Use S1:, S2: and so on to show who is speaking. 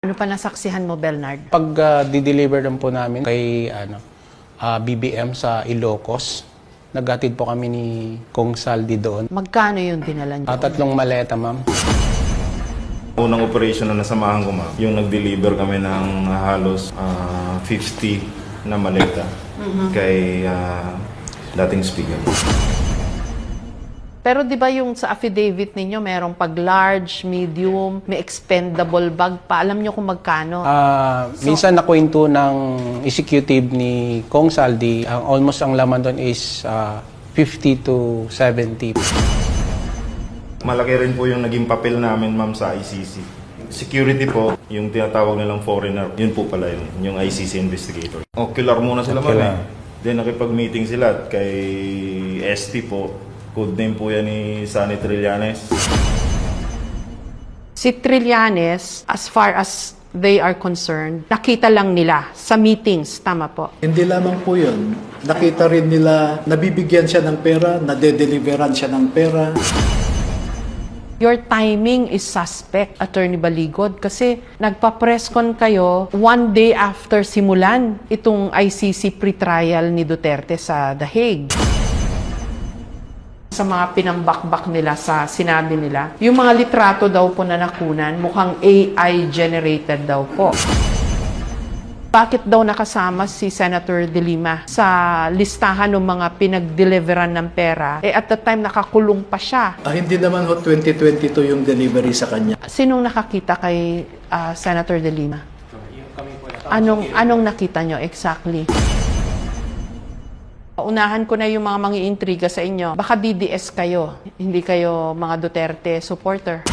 S1: Ano pa nasaksihan mo, Bernard?
S2: Pag di-deliver lang po namin kay BBM sa Ilocos, naghatid po kami ni Kong Saldi doon.
S1: Magkano yung dinala niyo?
S2: 3 maleta, ma'am.
S3: Unang operation na nasamahan ko, ma'am, yung nag-deliver kami ng halos 50 na maleta kay dating speaker.
S1: Pero di ba yung sa affidavit ninyo, merong pag large, medium, may expendable bag pa. Alam nyo kung magkano?
S2: Minsan nakwento ng executive ni Kong Saldi, almost ang laman doon is 50 to 70.
S3: Malaki rin po yung naging papel namin, ma'am, sa ICC. Security po, yung tinatawag nilang foreigner, yun po pala yung ICC investigator. Ocular muna sila, ma'am.
S2: Ocular.
S3: Then nakipag-meeting sila at kay ST po. Codename po yan ni Sunny Trillanes.
S1: Si Trillanes, as far as they are concerned, nakita lang nila sa meetings. Tama po.
S4: Hindi lamang po yun. Nakita rin nila, nabibigyan siya ng pera, nadedeliveran siya ng pera.
S1: Your timing is suspect, Attorney Baligod, kasi nagpa-press con kayo one day after simulan itong ICC pre-trial ni Duterte sa The Hague. Sa mga pinambakbak nila sa sinabi nila, yung mga litrato daw po na nakunan, mukhang AI generated daw po. Bakit daw nakasama si Senator De Lima sa listahan ng mga pinag-deliveran ng pera? At the time, nakakulong pa siya.
S4: Hindi naman ho 2022 yung delivery sa kanya.
S1: Sinong nakakita kay Senator De Lima? Anong nakita nyo exactly? Unahan ko na yung mga mangiintriga sa inyo. Baka DDS kayo, hindi kayo mga Duterte supporter.